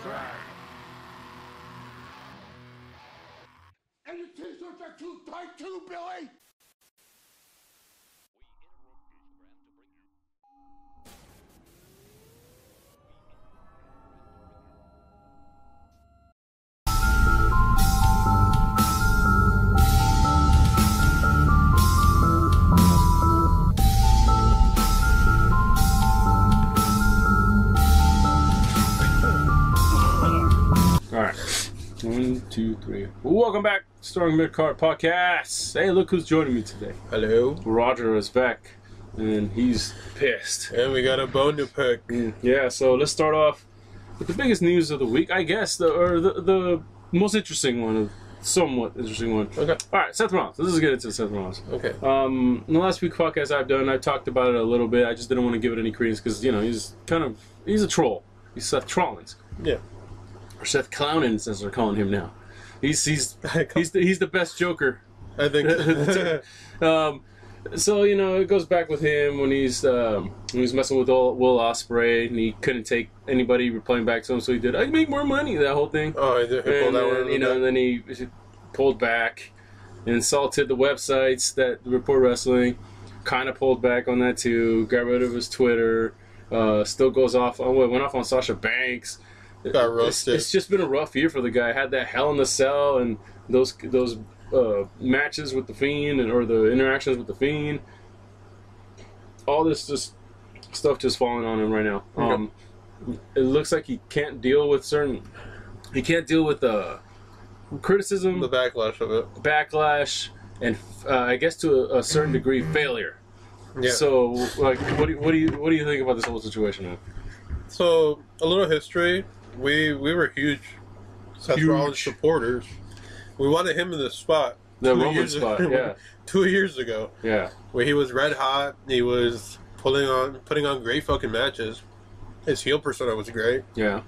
right. And your t-shirts are too tight too, Billy! Alright. 1, 2, 3. Welcome back to Strong Mid-Card Podcast. Hey, look who's joining me today. Hello. Roger is back, and he's pissed. And we got a bone to pick. Yeah, so let's start off with the biggest news of the week, I guess, the most interesting one, somewhat interesting one. Okay. Alright, Seth Rollins. Let's just get into Seth Rollins. Okay. In the last week podcast I've talked about it a little bit. I just didn't want to give it any credence because, you know, he's a troll. He's Seth Rollins. Yeah. Or Seth Clownin, as they're calling him now. He's the best Joker. I think. So you know, it goes back with him when he's messing with Will Ospreay and he couldn't take anybody replying back to him, so he did. I make more money. That whole thing. Oh, he pulled that one. You know, and then he pulled back and insulted the websites that report wrestling. Kind of pulled back on that too. Got rid of his Twitter. Still goes off. Went off on Sasha Banks. Got roasted. It's just been a rough year for the guy. Had that Hell in the Cell and those matches with the Fiend or the interactions with the Fiend. All this stuff just falling on him right now. It looks like he can't deal with criticism, The backlash of it. And I guess to a certain degree failure. Yeah. So like, what do you think about this whole situation, man? So a little history. We were huge Seth Rollins supporters. We wanted him in the spot. The Roman spot, yeah. 2 years ago. Yeah. Where he was red hot. He was putting on great fucking matches. His heel persona was great. Yeah.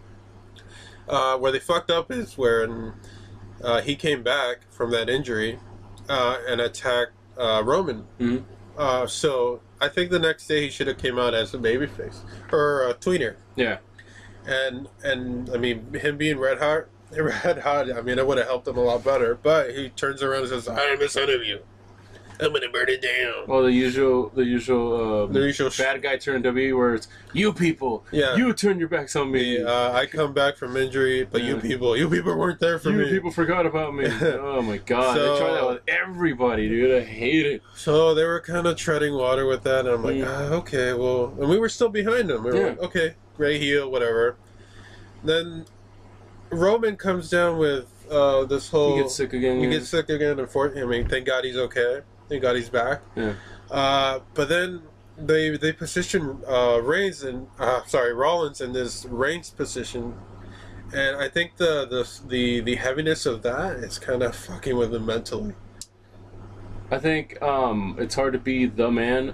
Where they fucked up is when he came back from that injury and attacked Roman. Mm-hmm. So I think the next day he should have came out as a babyface or a tweener. Yeah. And I mean, him being red hot, I mean, it would have helped him a lot better. But he turns around and says, "I am a son of you. I'm gonna burn it down." Well, the usual bad guy turn WWE where it's you people, you turn your backs on me. I come back from injury, but you people weren't there for me. You people forgot about me. Oh my god, so, they try that with everybody, dude. I hate it. So they were kind of treading water with that, and I'm like, okay, well, and we were still behind them. We were like, okay, great heel, whatever. Then Roman comes down with this whole. He gets sick again. I mean, thank God he's okay. Thank God he's back. Yeah. But then they position Rollins in this Reigns position, and I think the heaviness of that is kind of fucking with him mentally. I think it's hard to be the man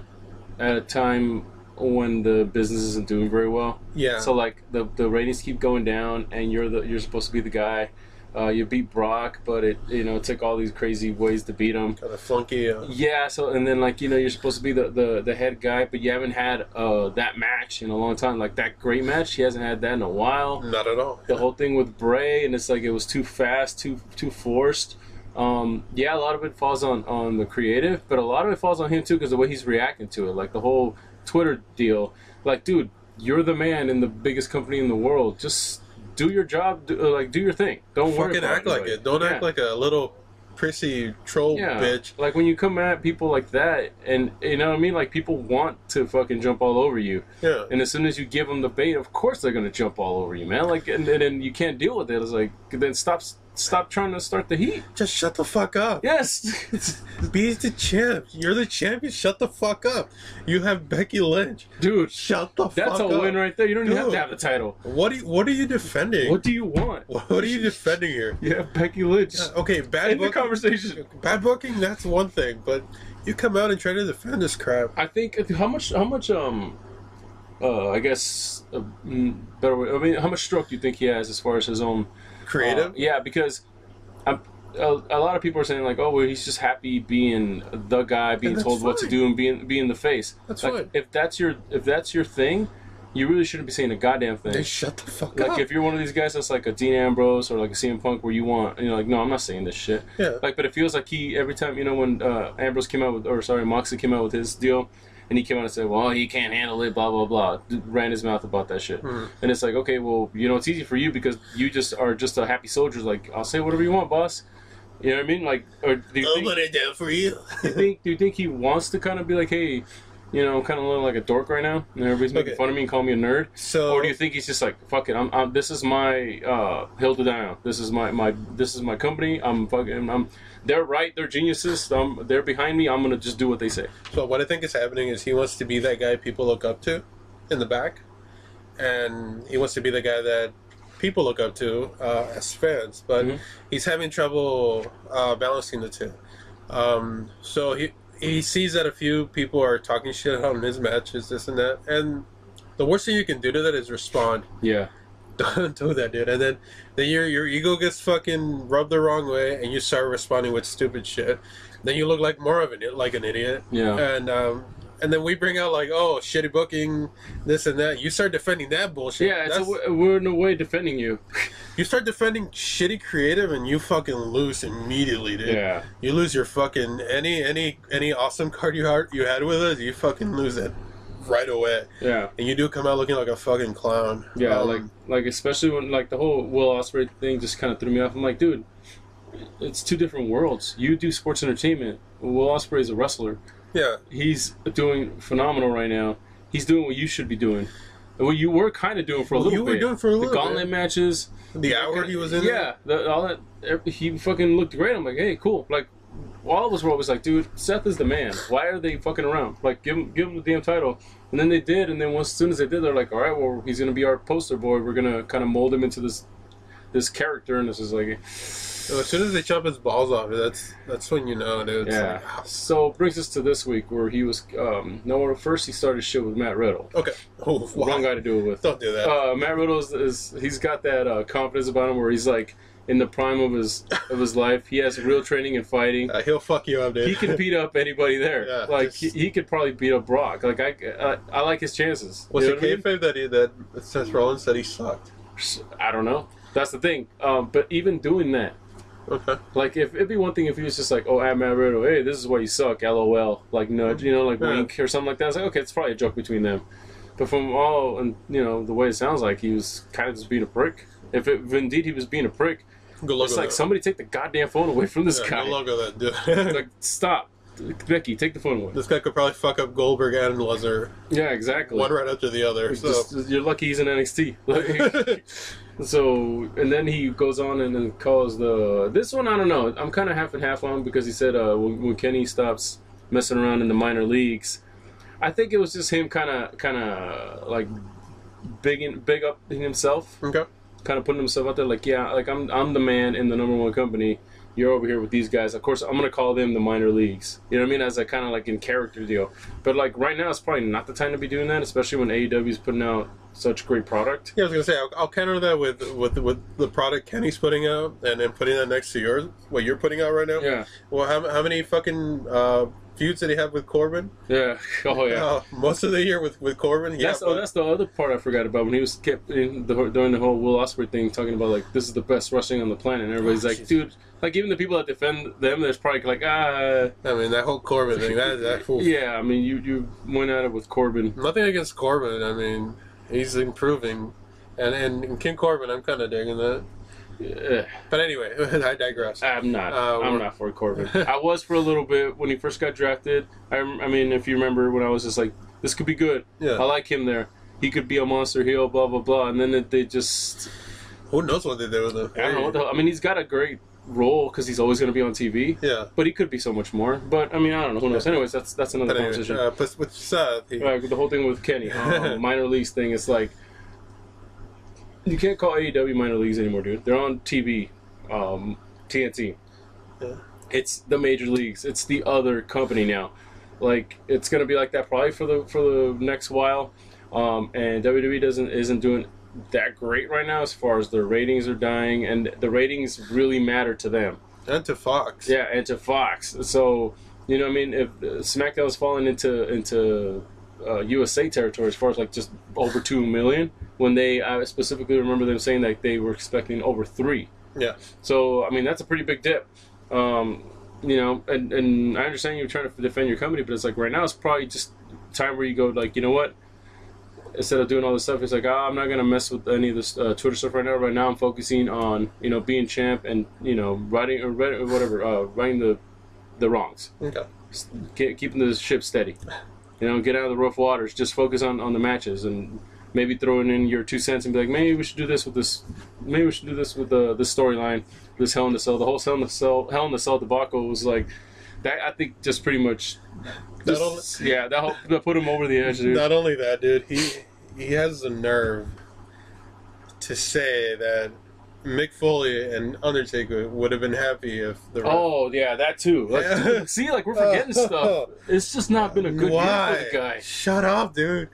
at a time when the business isn't doing very well. Yeah. So like the ratings keep going down, and you're supposed to be the guy. You beat Brock, but it took all these crazy ways to beat him. Kind of flunky. Yeah. So and then like you're supposed to be the head guy, but you haven't had that match in a long time. Like that great match, he hasn't had that in a while. Not at all. The whole thing with Bray, and it's like it was too fast, too forced. Yeah, a lot of it falls on the creative, but a lot of it falls on him too because the way he's reacting to it, like the whole Twitter deal. Like, dude, you're the man in the biggest company in the world. Just do your job. Do your thing. Don't worry about act like it. Don't act like a little prissy troll bitch. Like when you come at people like that, and you know what I mean. Like people want to fucking jump all over you. Yeah. And as soon as you give them the bait, of course they're gonna jump all over you, man. Like and you can't deal with it. It's like then stop trying to start the heat. Just shut the fuck up. Yes. Be the champ. You're the champion. Shut the fuck up. You have Becky Lynch. Dude, shut the fuck up. That's a win right there. You don't even have to have the title. What are you defending? What do you want? What are you defending here? You have Becky Lynch. Okay, bad booking. The conversation. Bad booking, that's one thing, but you come out and try to defend this crap. I think how much I guess better way. I mean, how much stroke do you think he has as far as his own creative? Yeah, because a lot of people are saying like, oh, well, he's just happy being the guy, being told what to do, and being the face. That's like, fine. If that's your thing, you really shouldn't be saying a goddamn thing. They shut the fuck Like, up. if you're one of these guys that's like a Dean Ambrose or like a CM Punk where you want, and you're like, no, I'm not saying this shit. Yeah. Like, but it feels like every time, when Ambrose came out with, Moxley came out with his deal, and he came out and said, well, he can't handle it, blah, blah, blah, ran his mouth about that shit. Mm. And it's like, okay, well, it's easy for you because you just are just a happy soldier. Like, I'll say whatever you want, boss. You know what I mean? Like, or do you I'll put it down for you. do you think he wants to kind of be like, hey, I'm kind of looking like a dork right now, and everybody's making fun of me and calling me a nerd? So, or do you think he's just like, fuck it, I'm this is my hill to die on. This is my company. They're right. They're geniuses. They're behind me. I'm gonna just do what they say. So what I think is happening is he wants to be that guy people look up to in the back, and he wants to be the guy that people look up to as fans, but he's having trouble balancing the two. So he sees that a few people are talking shit on his matches, this and that, and the worst thing you can do to that is respond. Yeah. Don't do that, dude. And then your ego gets fucking rubbed the wrong way, and you start responding with stupid shit. Then you look like more of an idiot. Yeah. And then we bring out like, oh, shitty booking, this and that. You start defending that bullshit. Yeah, we're in a way defending you. You start defending shitty creative, and you fucking lose immediately, dude. Yeah. You lose your fucking any awesome card you had with us. You fucking lose it right away. Yeah. And you do come out looking like a fucking clown. Yeah, like especially when like the whole Will Ospreay thing just kind of threw me off. I'm like, dude, it's two different worlds. You do sports entertainment. Will Ospreay is a wrestler. Yeah. He's doing phenomenal right now. He's doing what you should be doing. What you were kind of doing for a little bit. You were doing for a little bit. The gauntlet matches. The hour he was in. Yeah. All that. He fucking looked great. I'm like, hey, cool. Like, all of us were always like, dude, Seth is the man. Why are they fucking around? Like, give him the damn title. And then they did. And then as soon as they did, they're like, all right, well, he's going to be our poster boy. We're going to kind of mold him into this character. And this is like... So as soon as they chop his balls off, that's when you know, dude. It's yeah. like, So brings us to this week where he was first he started shit with Matt Riddle. okay. Oh, wow. Wrong guy to do it with. Don't do that. Matt Riddle he's got that confidence about him where he's like in the prime of his life. He has real training and fighting. He'll fuck you up, dude. He can beat up anybody there. Yeah, like he could probably beat up Brock. Like I like his chances. Was it kayfabe kayfabe that Seth Rollins said he sucked? I don't know. That's the thing. But even doing that. Okay. Like, if it'd be one thing if he was just like, oh, I'm Matt Riddle, hey, this is why you suck, LOL, like nudge, wink or something like that. I was like, okay, it's probably a joke between them. But from the way it sounds like, he was kind of just being a prick. If indeed he was being a prick, it's like somebody take the goddamn phone away from this guy. Good luck with that, dude. Like, stop. Becky, take the phone away. This guy could probably fuck up Goldberg and Lesnar. Yeah, exactly. One right after the other. So. You're lucky he's in NXT. Like, so, and then he goes on and then calls this one, I don't know. I'm kind of half and half on because he said when Kenny stops messing around in the minor leagues, I think it was just him kind of like big up himself. Okay. Kind of putting himself out there like, yeah, like I'm the man in the #1 company. You're over here with these guys. Of course, I'm going to call them the minor leagues. You know what I mean? As a kind of like in character deal. But like right now, it's probably not the time to be doing that, especially when AEW is putting out such great product. Yeah, I was going to say, I'll counter that with the product Kenny's putting out and then putting that next to what you're putting out right now. Yeah. Well, how many fucking feuds did he have with Corbin? Yeah. Oh, yeah. Most of the year with Corbin. Yeah, that's the other part I forgot about when he was during the whole Will Ospreay thing, talking about like this is the best wrestling on the planet, and everybody's like, dude, like even the people that defend them, there's probably like I mean that whole Corbin thing, that fool. Yeah, I mean you went at it with Corbin. Nothing against Corbin. I mean he's improving, and King Corbin, I'm kind of digging that. Yeah. But anyway, I digress. I'm not for Corbin. I was for a little bit when he first got drafted. I mean, if you remember when I was just like, this could be good. Yeah. I like him there. He could be a monster heel, blah, blah, blah. And then they just... Who knows what they did with him? I don't know what the hell. I mean, he's got a great role because he's always going to be on TV. Yeah. But he could be so much more. But, I mean, I don't know. Who knows? Anyways, that's another conversation. But with Seth... the whole thing with Kenny, minor leagues thing, it's like... You can't call AEW minor leagues anymore, dude. They're on TV. TNT. Yeah. It's the major leagues. It's the other company now. Like it's gonna be like that probably for the next while. And WWE isn't doing that great right now as far as their ratings are dying, and the ratings really matter to them. And to Fox. Yeah, and to Fox. So you know what I mean, if SmackDown's falling into USA territory as far as like just over 2 million. When I specifically remember them saying that they were expecting over 3. Yeah. So I mean that's a pretty big dip. You know, and I understand you're trying to defend your company, but it's like right now it's probably just time where you go like, you know what? Instead of doing all this stuff, it's like, I'm not gonna mess with any of this Twitter stuff right now. Right now, I'm focusing on being champ and righting the wrongs. Okay. Keeping the ship steady. Get out of the rough waters. Just focus on the matches and maybe throwing in your 2 cents and be like, maybe we should do this with this. Maybe we should do this with the storyline. This Hell in the Cell. The whole Hell in the Cell debacle was like that. I think just pretty much. That put him over the edge, dude. Not only that, dude, he has the nerve to say that Mick Foley and Undertaker would have been happy if the that too. Like, see, like we're forgetting stuff. It's just not been a good year for the guy. Shut up, dude.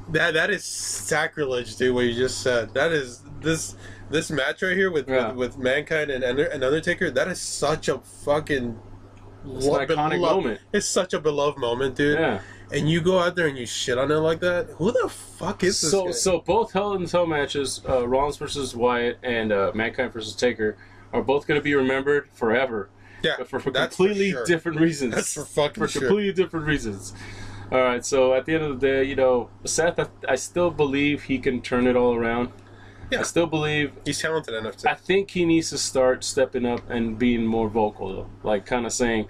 That is sacrilege, dude. What you just said. That is this match right here with Mankind and Undertaker. That is such a fucking. It's an iconic moment. It's such a beloved moment, dude. Yeah. And you go out there and you shit on it like that. Who the fuck is this guy? So both Hell in Cell matches, Rollins versus Wyatt and Mankind versus Taker, are both going to be remembered forever. Yeah, but for completely different reasons. That's for completely different reasons. All right. So at the end of the day, Seth, I still believe he can turn it all around. Yeah. I still believe he's talented enough to. I think he needs to start stepping up and being more vocal, though. Like, kind of saying,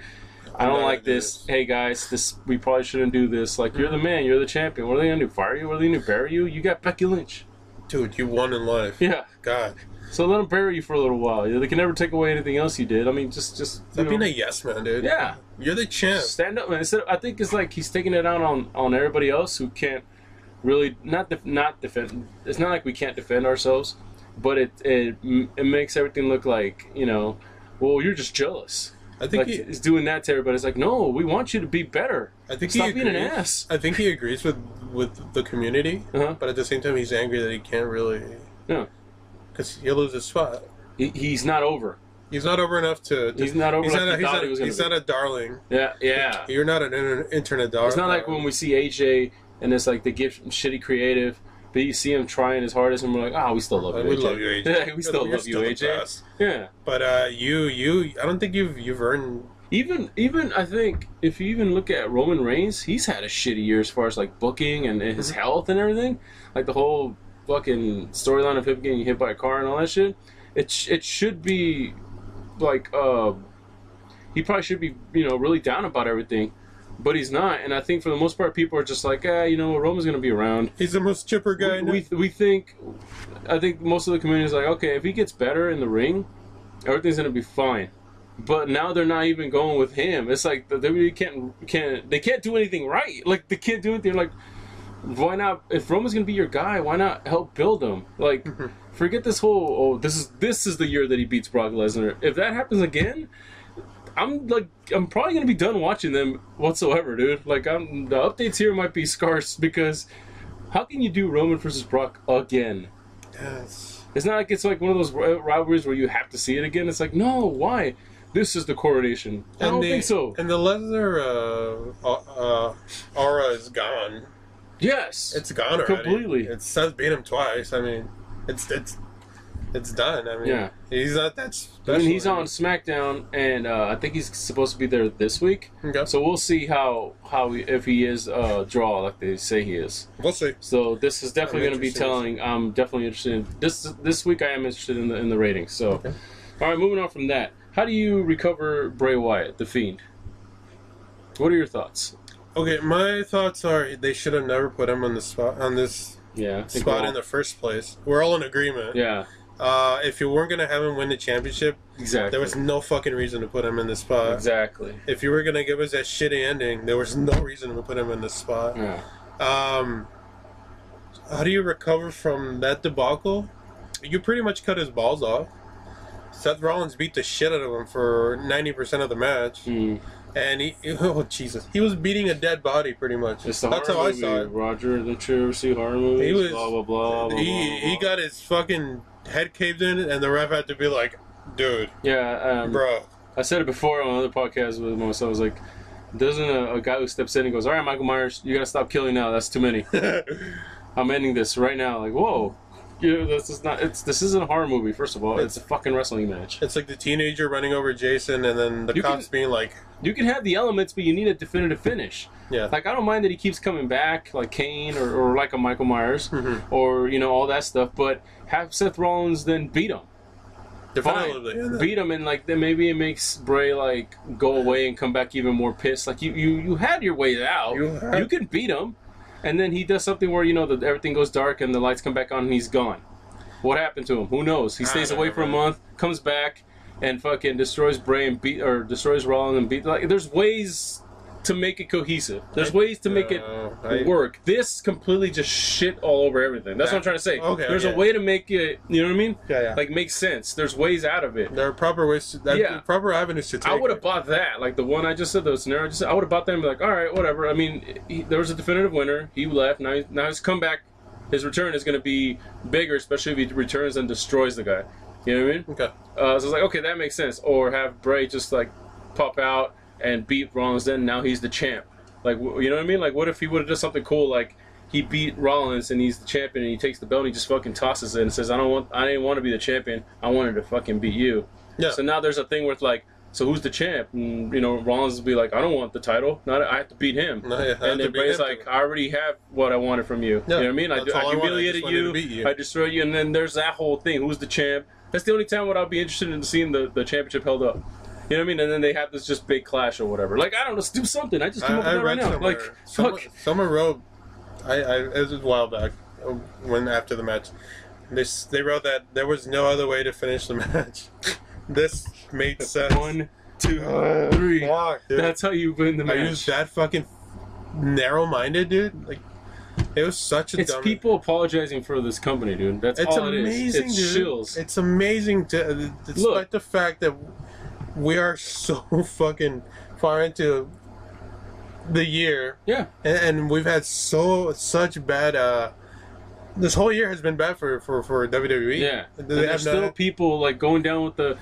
I don't like this. Hey, guys, we probably shouldn't do this. Like, you're the man. You're the champion. What are they going to do? Fire you? What are they going to bury you? You got Becky Lynch. Dude, you won in life. Yeah. God. So let them bury you for a little while. They can never take away anything else you did. I mean, just stop being a yes man, dude. Yeah. You're the champ. Stand up, man. I think it's like he's taking it out on everybody else who can't really not defend. It's not like we can't defend ourselves, but it makes everything look like well, you're just jealous. I think he's doing that to everybody. It's like, no, we want you to be better. I think Stop being an ass. I think he agrees with the community, but at the same time, he's angry that he can't really. Yeah. Because he'll lose his spot. He's not over. He's not over enough to. He's not over. He's not a darling. Yeah. You're not an internet darling. It's not like when we see AJ and it's like they give shitty creative. But you see him trying his hardest, and we're like, we still love you, AJ. We love you, AJ. Yeah, we still love you, AJ. Yeah. But I don't think you've earned. Even I think if you even look at Roman Reigns, he's had a shitty year as far as like booking and his health and everything. Like the whole fucking storyline of him getting hit by a car and all that shit. It should be like he probably should be really down about everything. But he's not, and I think for the most part, people are just like, Roman's gonna be around. He's the most chipper guy. I think most of the community is like, okay, if he gets better in the ring, everything's gonna be fine. But now they're not even going with him. It's like they really can't do anything right. Like they can't do anything. Like, why not? If Roman's gonna be your guy, why not help build him? Like, forget this whole this is the year that he beats Brock Lesnar. If that happens again. I'm probably gonna be done watching them whatsoever, dude. Like, the updates here might be scarce because how can you do Roman versus Brock again? Yes. It's not like it's like one of those rivalries where you have to see it again. It's like, no, why? This is the coronation. I don't think so. And the Lesnar aura is gone. Yes, it's gone already. Completely. It's Seth beat him twice. I mean, it's done. I mean, he's not that special. I mean, he's on SmackDown, and I think he's supposed to be there this week. Okay. So we'll see if he is a draw like they say he is. We'll see. So this is definitely going to be telling. I'm definitely interested in this week. I am interested in the ratings. So, all right, moving on from that. How do you recover Bray Wyatt, the Fiend? What are your thoughts? Okay, my thoughts are they should have never put him on this spot in the first place. We're all in agreement. Yeah. If you weren't gonna have him win the championship, there was no fucking reason to put him in this spot. Exactly. If you were gonna give us that shitty ending, there was no reason to put him in this spot. Yeah. How do you recover from that debacle? You pretty much cut his balls off. Seth Rollins beat the shit out of him for 90% of the match. And he was beating a dead body pretty much. That's how I saw it. Roger, did you ever see horror movies? Blah, blah, blah, blah, he got his fucking head caved in, and the ref had to be like, dude. Yeah, bro. I said it before on another podcast with myself. I was like, Doesn't a guy who steps in and goes, all right, Michael Myers, you gotta stop killing now. That's too many. I'm ending this right now. Like, whoa. This isn't a horror movie, first of all. It's a fucking wrestling match. It's like the teenager running over Jason and then the cops being like... You can have the elements, but you need a definitive finish. Yeah. Like, I don't mind that he keeps coming back, like Kane or like a Michael Myers, or, all that stuff, but have Seth Rollins then beat him. Definitively. Fine. Beat him, and like then maybe it makes Bray like go away and come back even more pissed. Like you had your way out. You can beat him, and then he does something where everything goes dark and the lights come back on and he's gone. What happened to him? Who knows? He stays away for a month, comes back, and fucking destroys Bray and destroys Rollins and beat. Like, there's ways to make it cohesive. There's ways to make it work. This completely just shit all over everything. That's what I'm trying to say. Okay, there's a way to make it, you know what I mean? Yeah. Like, make sense. There's ways out of it. There are proper ways proper avenues to take. I would have bought that. Like, the one I just said, the scenario I just said, I would have bought that and be like, all right, whatever. I mean, there was a definitive winner. He left. Now his comeback, his return is going to be bigger, especially if he returns and destroys the guy. You know what I mean? Okay. So it's like, okay, that makes sense. Or have Bray just, like, pop out and beat Rollins, then now he's the champ. Like, you know what I mean? Like, what if he would have done something cool, like he beat Rollins and he's the champion and he takes the belt and he just fucking tosses it and says, I didn't want to be the champion. I wanted to fucking beat you. Yeah. So now there's a thing where it's like, so who's the champ? And, Rollins will be like, I don't want the title. I have to beat him. And then Bray's like, I already have what I wanted from you. Yeah, you know what I mean? I humiliated you. I destroyed you. And then there's that whole thing. Who's the champ? That's the only time when I'll be interested in seeing the championship held up. You know what I mean? And then they have this just big clash or whatever. Like, I don't know, let's do something. I just came up with that right now. Like, fuck. Someone wrote, it was a while back, when after the match, they wrote that there was no other way to finish the match. This made sense. 1, 2, 3. Fuck, that's how you win the match. Are you that fucking narrow-minded, dude? Like, it was such a It's people apologizing for this company, dude. That's all it is. It's dude. shills. It's amazing, despite the fact that we are so fucking far into the year. Yeah. And we've had such bad... this whole year has been bad for WWE. Yeah. There's still people like going down with the...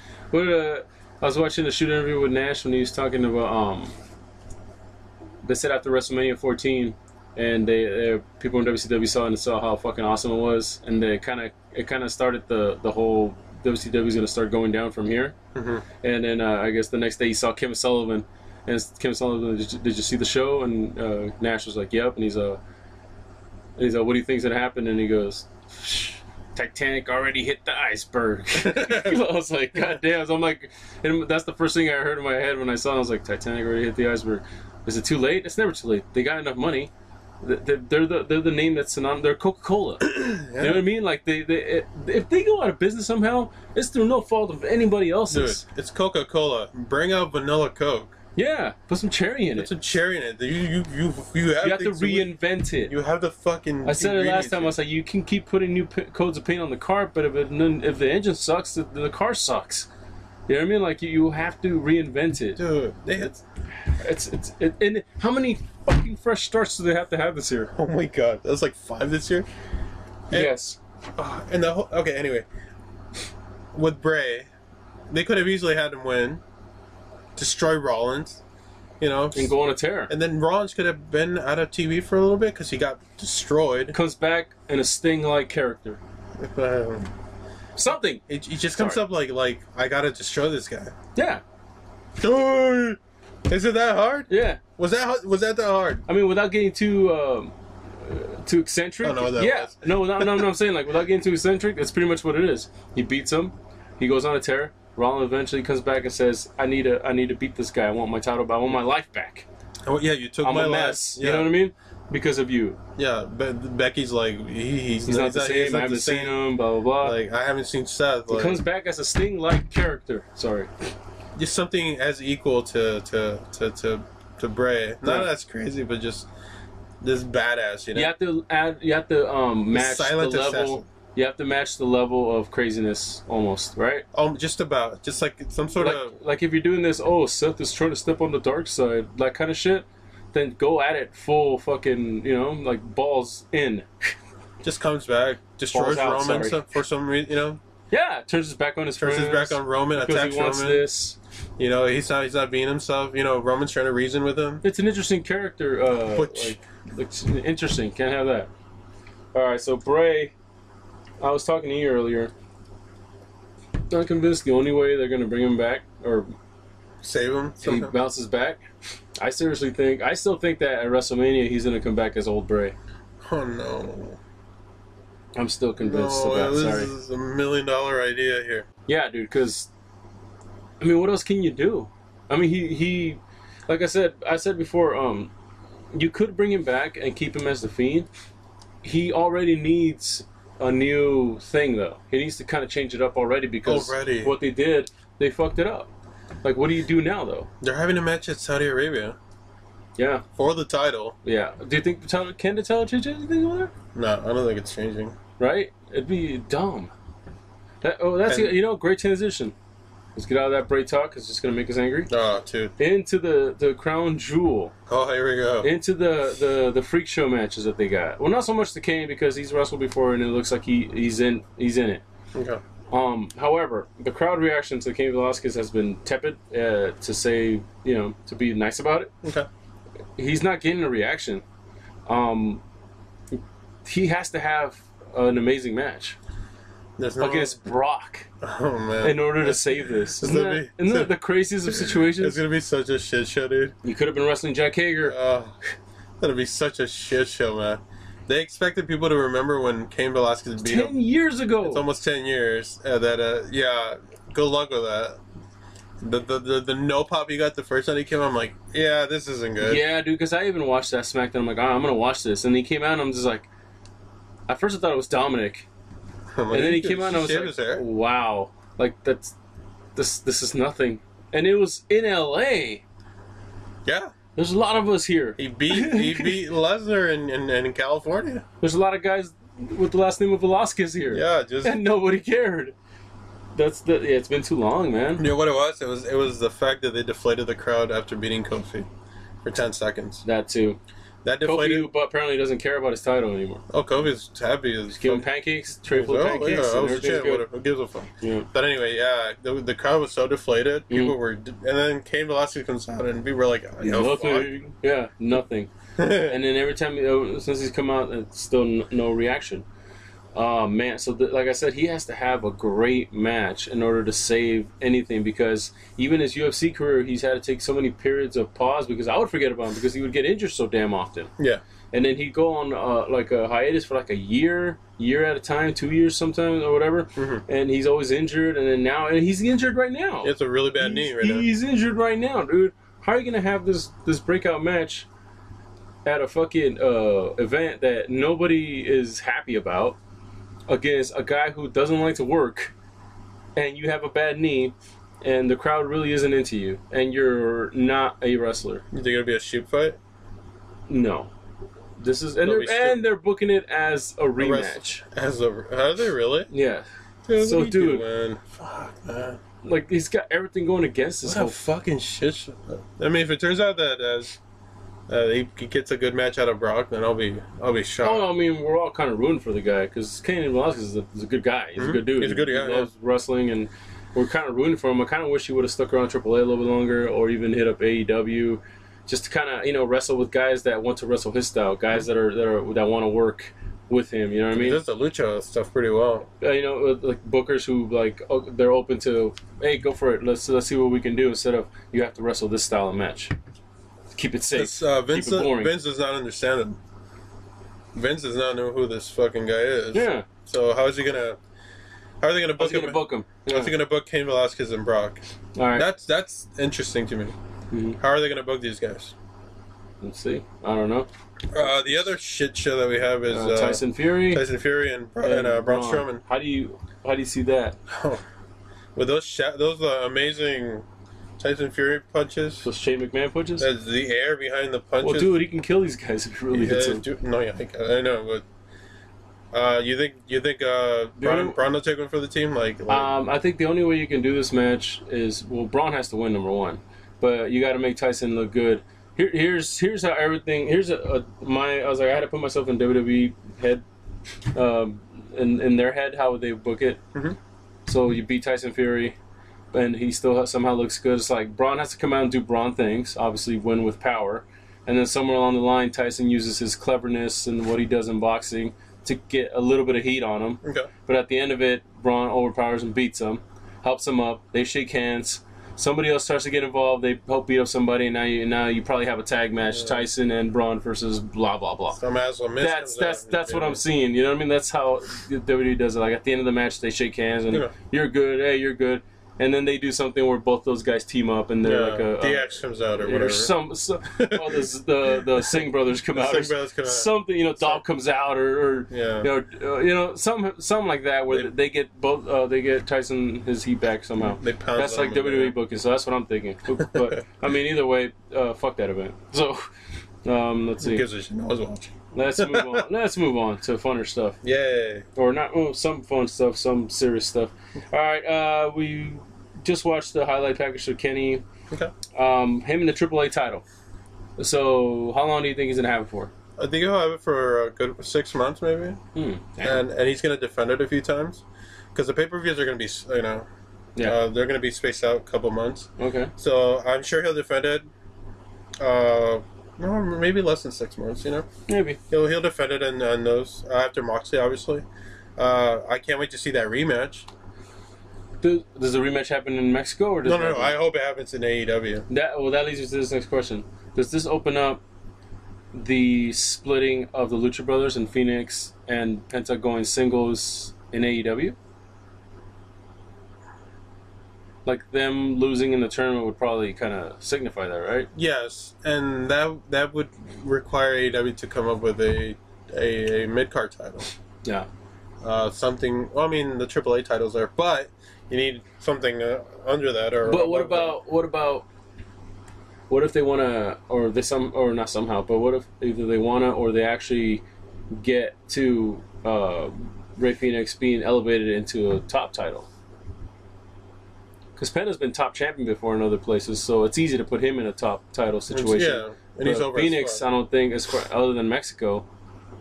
I was watching the shoot interview with Nash when he was talking about... they said after WrestleMania 14... And people in WCW saw how fucking awesome it was, and it kind of started the whole WCW is going to start going down from here. And then I guess the next day he saw Kim Sullivan, and Kim Sullivan, did you see the show? And Nash was like, yep. And he's like, what do you think's gonna happen? And he goes, Titanic already hit the iceberg. I was like, God damn. So I'm like, and that's the first thing I heard in my head when I saw it. I was like, Titanic already hit the iceberg. Is it too late? It's never too late. They got enough money. They're the name that's synonymous. They're Coca-Cola. You know what I mean? Like if they go out of business somehow, it's through no fault of anybody else's. Dude, it's Coca-Cola. Bring out vanilla Coke. Yeah, put some cherry in it. Put some cherry in it. You have to reinvent it. You have the fucking. I said it last time. I was like, you can keep putting new coats of paint on the car, but if the engine sucks, the car sucks. You know what I mean? Like you have to reinvent it, dude. And how many fucking fresh starts do they have to have this year? Oh my god, that was like 5 this year. Yes. And the whole anyway, with Bray, they could have easily had him win, destroy Rollins, and go on a tear. And then Rollins could have been out of TV for a little bit because he got destroyed. Comes back in a Sting-like character. Something. He just comes up like I gotta destroy this guy. Yeah. Is it that hard? Yeah. Was that hard? I mean, without getting too eccentric. I don't know what that was. No. I'm saying like without getting too eccentric. That's pretty much what it is. He beats him. He goes on a tear. Rollins eventually comes back and says, "I need to beat this guy. I want my title back. I want my life back." Oh yeah, you took I'm my a life. mess. Yeah. You know what I mean? Because of you. Yeah, but Becky's like he's not the same. I haven't seen him. Blah blah blah. Like I haven't seen Seth. He comes back as a Sting-like character. Sorry. Just something as equal to Bray. Not as crazy, but just this badass. You have to match the level. Assassin. You have to match the level of craziness, almost, right? Just about. Just like some sort of like if you're doing this, Seth is trying to step on the dark side, that kind of shit. Then go at it full fucking, like balls in. Just comes back, destroys Roman for some reason, Yeah, turns his back on his friends. Turns his back on Roman, because attacks he wants Roman. this. You know, he's not being himself. You know, Roman's trying to reason with him. It's an interesting character. Interesting. Can't have that. All right, so Bray, I was talking to you earlier. Not convinced the only way they're going to bring him back or Save him. he bounces back. I still think that at WrestleMania he's going to come back as old Bray. Oh no. I'm still convinced of that. This Sorry. is a $1 million idea here. Yeah, dude. Because I mean, what else can you do? I mean, he, like I said before, you could bring him back and keep him as the Fiend. He already needs a new thing, though. He needs to kind of change it up already because what they did, they fucked it up. Like, what do you do now, though? They're having a match at Saudi Arabia. Yeah. For the title. Yeah. Do you think the title change anything over there? No, I don't think it's changing. Right? It'd be dumb. Great transition. Let's get out of that Bray talk because it's just going to make us angry. Oh, dude. Into the crown jewel. Oh, here we go. Into the freak show matches that they got. Well, not so much the Kane because he's wrestled before and it looks like he's in it. Okay. However, the crowd reaction to Cain Velasquez has been tepid, to say, to be nice about it. Okay. He's not getting a reaction. He has to have an amazing match against Brock. Oh, man. In order to save this. Isn't that the craziest of situations? It's going to be such a shit show, dude. You could have been wrestling Jack Hager. That'll be such a shit show, man. They expected people to remember when Cain Velasquez beat him. 10 years ago. It's almost 10 years. Good luck with that. The no pop he got the first time he came out, I'm like, yeah, this isn't good. Yeah, dude, because I even watched that SmackDown. I'm like, I'm going to watch this. And he came out and I'm just like, at first I thought it was Dominic. And then he came out and I was like, wow. Like, this is nothing. And it was in L.A. Yeah. There's a lot of us here. He beat Lesnar in California. There's a lot of guys with the last name of Velasquez here. Yeah, and nobody cared. It's been too long, man. You know what it was? It was the fact that they deflated the crowd after beating Kofi for 10 seconds. That too. That deflated. Kofi, but apparently doesn't care about his title anymore. Oh, Kofi's happy. He's giving pancakes, tray full of pancakes. Yeah, I was good. Who gives a fuck? Yeah. But anyway, yeah, the crowd was so deflated. People were, and then Cain Velasquez comes out, and people were like, nothing. Fuck. Yeah, nothing. And then every time, since he's come out, it's still no reaction. Man, so like I said, he has to have a great match in order to save anything because even his UFC career, he's had to take so many periods of pause because I would forget about him because he would get injured so damn often. Yeah. And then he'd go on like a hiatus for like a year at a time, 2 years sometimes or whatever. Mm-hmm. And he's always injured. And then now, and he's injured right now. It's a really bad knee right now. He's injured right now, dude. How are you going to have this breakout match at a fucking event that nobody is happy about? Against a guy who doesn't like to work, and you have a bad knee, and the crowd really isn't into you, and you're not a wrestler. You think it'll be a shoot fight? No. This is they're booking it as a rematch. Are they really? Yeah. Dude, so, dude, fuck, man. Like he's got everything going against this whole fucking shit show. I mean, if it turns out that he gets a good match out of Brock, then I'll be shocked. Oh, I mean, we're all kind of rooting for the guy because Cain Velasquez is a good guy. He's a good dude. He's a good guy. He loves wrestling, and we're kind of rooting for him. I kind of wish he would have stuck around AAA a little bit longer, or even hit up AEW, just to kind of wrestle with guys that want to wrestle his style, guys that want to work with him. You know what I mean? He does the lucha stuff pretty well. Like bookers who they're open to, hey, go for it. Let's see what we can do instead of you have to wrestle this style of match. Keep it safe. Vince keep it boring. Vince does not understand it. Vince does not know who this fucking guy is. Yeah. So how are they gonna book him? Yeah. How's he gonna book Cain Velasquez and Brock? All right. That's interesting to me. Mm-hmm. How are they gonna book these guys? Let's see. I don't know. The other shit show that we have is Tyson Fury. and Braun Strowman. How do you see that? With those amazing Tyson Fury punches. Those Shane McMahon punches? The air behind the punches. Well, dude, he can kill these guys if he really hits them. I know, but you think Braun will take one for the team? I think the only way you can do this match is Braun has to win, number one, but you got to make Tyson look good. Here's how everything. I was like, I had to put myself in WWE head, in their head, how would they book it? Mm-hmm. So you beat Tyson Fury, and he still somehow looks good. It's like Braun has to come out and do Braun things, obviously win with power. And then somewhere along the line, Tyson uses his cleverness and what he does in boxing to get a little bit of heat on him. Okay. But at the end of it, Braun overpowers and beats him, helps him up. They shake hands. Somebody else starts to get involved. They help beat up somebody, and now you probably have a tag match: Tyson and Braun versus blah blah blah. That's what I'm seeing. You know what I mean? That's how WWE does it. Like at the end of the match, they shake hands and you're good. Hey, you're good. And then they do something where both those guys team up, and they're like a DX comes out or whatever. The Singh brothers come out. Something, you know, Dolph comes out, or something like that, where they get both. They get Tyson his heat back somehow. That's like WWE booking, so that's what I'm thinking. But I mean, either way, fuck that event. So let's see. Who gives a shit? I was watching. Let's move on. Let's move on to funner stuff. Yay. Or not, some fun stuff, some serious stuff. All right, we just watched the highlight package of Kenny. Okay. Him in the AAA title. So, how long do you think he's going to have it for? I think he'll have it for a good 6 months, maybe. And he's going to defend it a few times. Because the pay-per-views are going to be, they're going to be spaced out a couple months. Okay. So, I'm sure he'll defend it. Maybe less than 6 months, Maybe. He'll defend it in those, after Moxley, obviously. I can't wait to see that rematch. Does the rematch happen in Mexico? Or does No. I hope it happens in AEW. That leads me to this next question. Does this open up the splitting of the Lucha Brothers and Phoenix and Penta going singles in AEW? Like them losing in the tournament would probably kind of signify that, right? Yes, and that would require AEW to come up with a mid-card title. Yeah. Something. Well, I mean, the AAA titles are, but you need something under that. But what if they want to, or not somehow, but what if either they want to or they actually get to Rey Fenix being elevated into a top title? Because Penta's been top champion before in other places, so it's easy to put him in a top title situation. Yeah, and he's over Phoenix, I don't think, other than Mexico,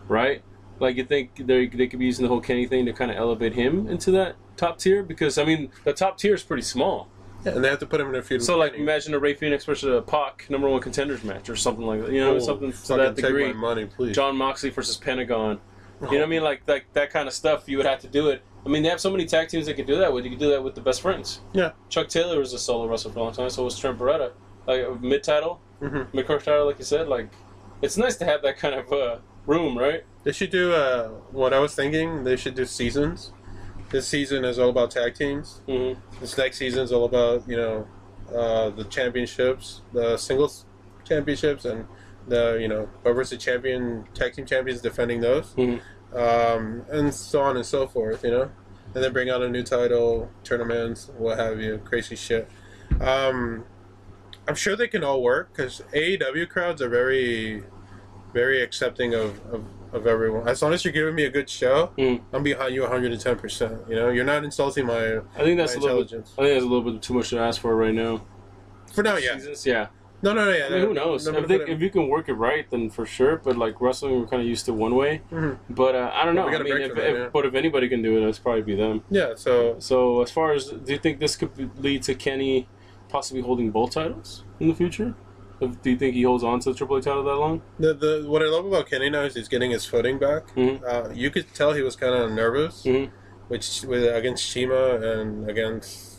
right? Like, you think they could be using the whole Kenny thing to kind of elevate him into that top tier? Because, I mean, the top tier is pretty small. Yeah, and they have to put him in a feud. So, like, imagine a Rey Fenix versus a Pac #1 contenders match or something like that. You know, something to that degree. Take my money, please. John Moxley versus Pentagon. You know what I mean? Like that kind of stuff, you would have to do it. I mean, they have so many tag teams they could do that with. You could do that with the Best Friends. Yeah. Chuck Taylor was a solo wrestler for a long time, so was Trent Beretta. Like, mid-title, mid-card title, like you said. Like, it's nice to have that kind of room, right? They should do, what I was thinking, they should do seasons. This season is all about tag teams. This next season is all about, the championships, the singles championships, and the, whoever's the champion, tag team champions defending those. And so on and so forth, and then bring out a new title, tournaments, what have you, crazy shit. I'm sure they can all work, because AEW crowds are very, very accepting of everyone. As long as you're giving me a good show, I'm behind you 110%. You're not insulting my intelligence. I think that's a little bit too much to ask for right now. For now, yeah. Seasons, yeah. No, yeah. I mean, who knows? If you can work it right, then for sure. But like wrestling, we're kind of used to one way. But I don't know. I mean, if anybody can do it, it's probably be them. Yeah. So as far as, do you think this could lead to Kenny possibly holding both titles in the future? Do you think he holds on to the AAA title that long? What I love about Kenny now is he's getting his footing back. You could tell he was kind of nervous, against Shima and against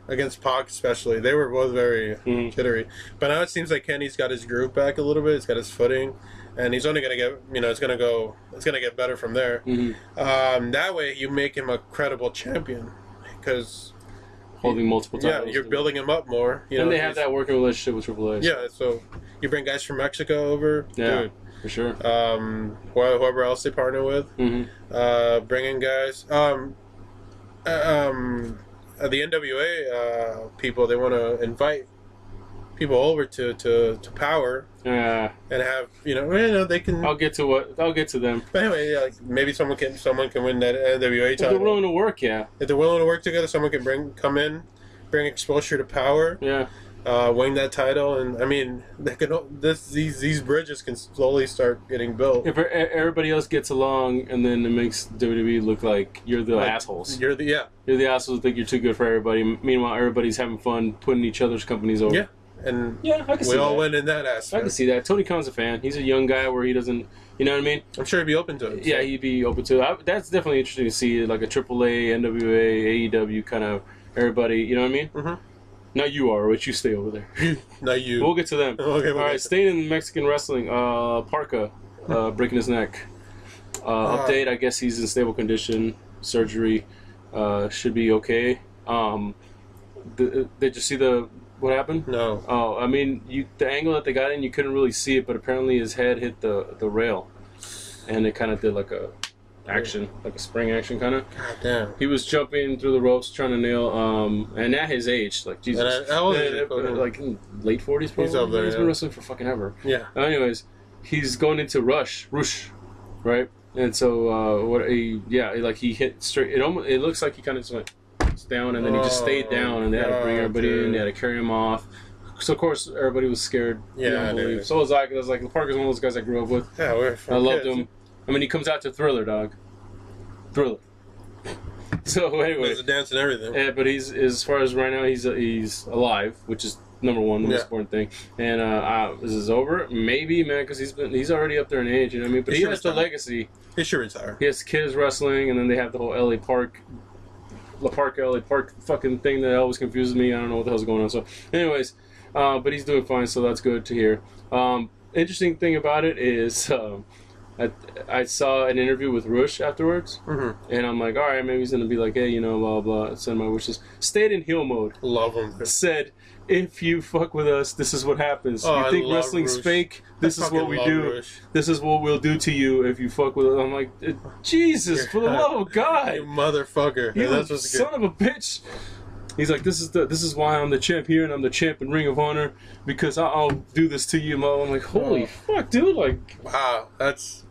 against Pac especially. They were both very jittery. But now it seems like Kenny's got his groove back a little bit. He's got his footing, and he's only gonna get it's gonna get better from there. That way you make him a credible champion, because holding multiple titles. Yeah, you're building him up more. And they have that working relationship with AAA. Yeah, so you bring guys from Mexico over. Yeah, dude. For sure. Whoever else they partner with. Bring in guys. The NWA people, they want to invite people over to Power. Yeah. And have they can. I'll get to them. But anyway, maybe someone can win that NWA title. If they're willing to work, yeah. If they're willing to work together, someone can come in, bring exposure to Power. Yeah. win that title, and I mean, these bridges can slowly start getting built. If everybody else gets along, and then it makes WWE look like you're the assholes. You're the assholes who think you're too good for everybody. Meanwhile, everybody's having fun putting each other's companies over. Yeah, and I can see we all that. win in that aspect. I can see that. Tony Khan's a fan. He's a young guy where he doesn't, you know what I mean? I'm sure he'd be open to it. Yeah, he'd be open to it. That's definitely interesting to see, like a AAA, NWA, AEW kind of everybody. You know what I mean? Mm-hmm. Not you, ROH. You stay over there. Not you. We'll get to them. Okay, all right, staying in Mexican wrestling. Parka breaking his neck. Update: I guess he's in stable condition. Surgery should be okay. Did you see what happened? No. Oh, I mean, the angle that they got in, you couldn't really see it, but apparently his head hit the rail, and it kind of did like a spring action kind of. God damn. He was jumping through the ropes trying to nail, and at his age, like Jesus, like in late 40s probably. He's up there. He's been wrestling for fucking ever. Yeah. Anyways, he's going into Rush, right? And so he hit straight. It looks like he kind of just went down, and then he just stayed down, and they had to bring everybody in. They had to carry him off. So of course everybody was scared. Yeah, so was I. Cause Parker's one of those guys I grew up with. Yeah, I loved him. I mean, he comes out to Thriller, dog. Thriller. So anyway, there's a dance and everything. Yeah, but he's, as far as right now, he's alive, which is number one, the most important thing. And is this over? Maybe, man, because he's already up there in age. You know what I mean? But he has the legacy. He should retire. He has kids wrestling, and then they have the whole LA Park fucking thing that always confuses me. I don't know what the hell's going on. So, anyways, but he's doing fine, so that's good to hear. Interesting thing about it is I saw an interview with Rush afterwards, and I'm like, all right, maybe he's gonna be like, hey, you know, blah blah, send my wishes. Stayed in heel mode. Love him. Said, if you fuck with us, this is what happens. You think wrestling's fake? This is what we do. Rush. This is what we'll do to you if you fuck with us. I'm like, Jesus, for the love of God, you motherfucker, you son of a bitch. He's like, this is why I'm the champ here, and I'm the champ in Ring of Honor, because I'll do this to you, Mo. I'm like, holy fuck, dude! Like, wow, that's.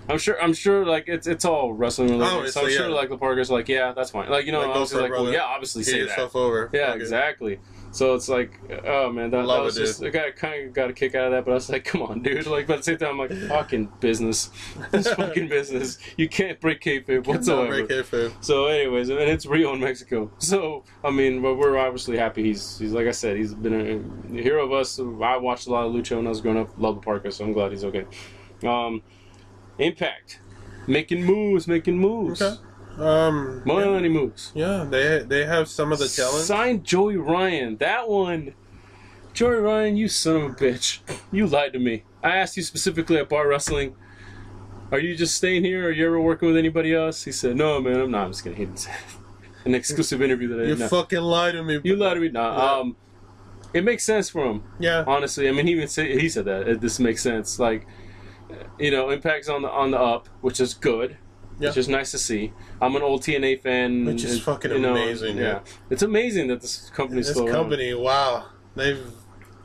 I'm sure, like it's all wrestling related. So I'm sure, like the Parker's like, yeah, that's fine. Like, you know, I was like, well, yeah, obviously say that. Yourself over. Yeah, exactly. So it's like, oh man, that was just, I kind of got a kick out of that, but I was like, come on, dude. Like, but at the same time, I'm like, fucking business. It's fucking business. You can't break kayfabe whatsoever. Break kayfabe. So, anyways, and it's Rio in Mexico. So, I mean, but we're obviously happy. He's like I said, he's been a hero of us. I watched a lot of Lucha when I was growing up. Love the Parker, so I'm glad he's okay. Impact, making moves. Okay. Money moves. Yeah, they have some of the talent. Signed Joey Ryan. That one. Joey Ryan, you son of a bitch. You lied to me. I asked you specifically at Bar Wrestling, are you just staying here? Are you ever working with anybody else? He said, no, man, I'm not. I'm just kidding. He didn't say it. An exclusive interview that I did. You fucking lied to me. You lied to me. Nah. It makes sense for him. Yeah. Honestly, I mean, he said that. This makes sense. Like, you know, Impact's on the up, which is good. Yeah. Which is nice to see. I'm an old TNA fan. Which is fucking amazing. Yeah. It's amazing that this company's still around. Wow.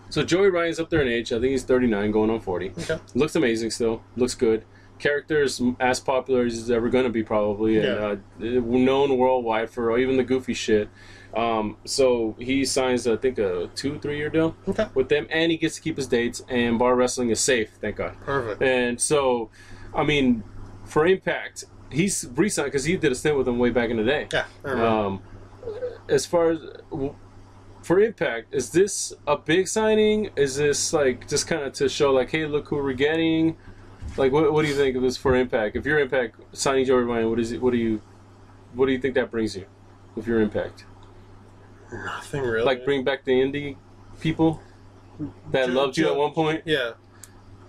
So Joey Ryan's up there in age. I think he's 39, going on 40. Okay. Looks amazing still. Looks good. Character's as popular as he's ever going to be probably. And known worldwide for even the goofy shit. So he signs, I think, a 2-3 year deal with them, and he gets to keep his dates, and Bar Wrestling is safe, thank God. Perfect. And so, I mean, for Impact, he's re-signed because he did a stint with them way back in the day. Yeah, I remember. As far as for Impact, is this a big signing? Is this like just kind of to show like, hey, look who we're getting? Like, what do you think of this for Impact? If you're Impact signing Joey Ryan, what do you think that brings you? If you're Impact, nothing really. Like bring back the indie people that loved you at one point. Yeah.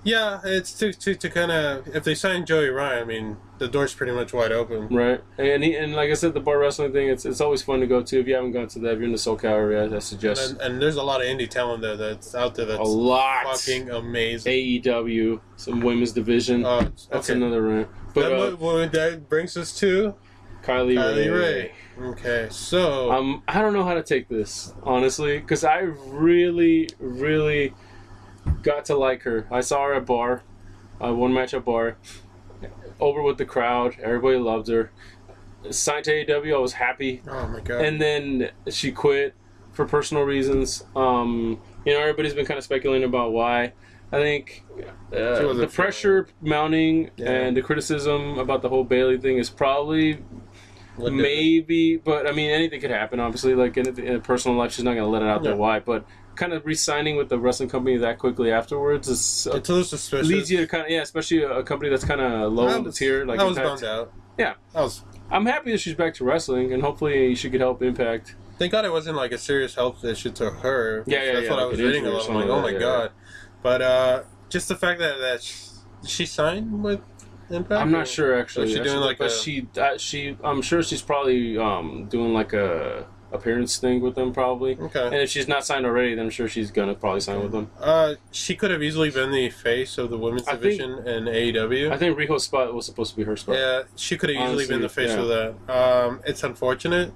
Yeah, it's to kind of, if they sign Joey Ryan, I mean, the door's pretty much wide open. Right. And like I said, the Bar Wrestling thing, it's always fun to go to. If you haven't gone to that, if you're in the SoCal area, I suggest. And there's a lot of indie talent there that's out there that's a lot. Fucking amazing. AEW, some women's division. That's another rant. But that brings us to Kylie Ray. Okay, so I don't know how to take this, honestly, because I really, really got to like her. I saw her at Bar, one match at Bar, over with the crowd. Everybody loved her. Signed to AEW, I was happy. Oh my god! And then she quit, for personal reasons. Everybody's been kind of speculating about why. I think the pressure mounting and the criticism about the whole Bailey thing is probably maybe, but I mean, anything could happen. Obviously, like in a personal life, she's not going to let it out there why. But kind of re-signing with the wrestling company that quickly afterwards is it's a little suspicious. Leads you to kind of especially a company that's kind of low in the tier. Like I was bummed out. Yeah, I'm happy that she's back to wrestling, and hopefully she could help Impact. Thank God it wasn't like a serious health issue to her. That's what I was reading a lot. I'm like, oh my God. But just the fact that she signed with Impact. I'm not sure actually. Is she doing I'm sure she's probably doing like a appearance thing with them probably. Okay. And if she's not signed already, then I'm sure she's gonna probably sign with them. She could have easily been the face of the women's division in AEW. I think Riho's spot was supposed to be her spot. Yeah, she could have easily been the face of that. It's unfortunate.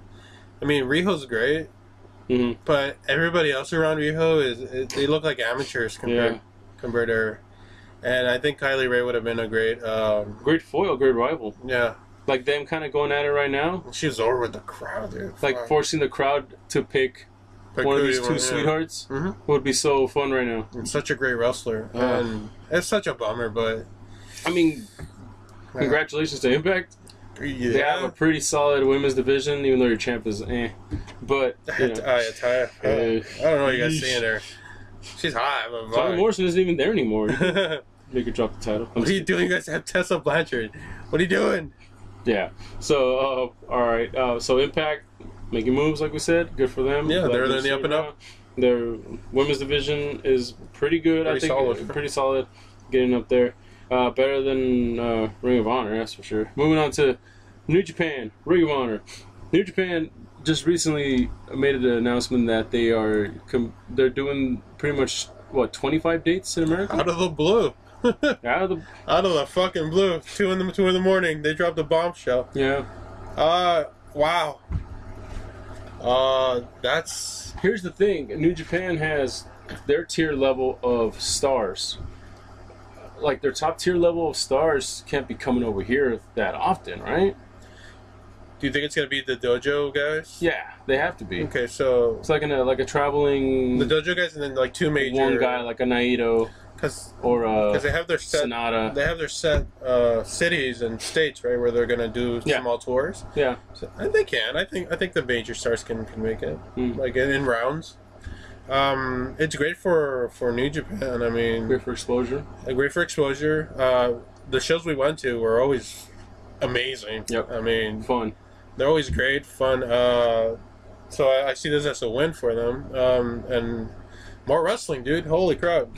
I mean, Riho's great. Mm-hmm. But everybody else around Riho they look like amateurs compared to her. And I think Kylie Ray would have been a great foil, great rival. Yeah. Like them kind of going at it right now. She's over with the crowd, dude. Like forcing the crowd to pick one of these two sweethearts would be so fun right now. And such a great wrestler. And it's such a bummer, but I mean, congratulations to Impact. Yeah. They have a pretty solid women's division, even though your champ is But you know. I don't know what you guys seeing there. She's hot. Toni Morrison isn't even there anymore. Make her drop the title. What are you doing? You guys have Tessa Blanchard. What are you doing? Yeah. So, all right. So Impact making moves, like we said. Good for them. Yeah, they're in the up and up. Their women's division is pretty good. I think solid. Pretty solid, getting up there. Better than Ring of Honor, that's for sure. Moving on to New Japan, Ring of Honor. New Japan just recently made an announcement that they're doing pretty much 25 dates in America. Out of the blue. Out of the fucking blue. 2 in the morning. They dropped a bombshell. Yeah. Wow. Here's the thing. New Japan has their tier level of stars. Like their top tier level of stars can't be coming over here that often, right? Do you think it's gonna be the dojo guys? Yeah, they have to be. Okay, so it's like a traveling the dojo guys, and then like 2 major one guy like a Naito, because they have their set Sonata. They have their set cities and states, right, where they're gonna do small tours. Yeah, so they can. I think the major stars can make it like in rounds. It's great for New Japan. I mean, great for exposure. Great for exposure. The shows we went to were always amazing. Yep. I mean, fun. They're always great, fun. So I see this as a win for them. And more wrestling, dude. Holy crap.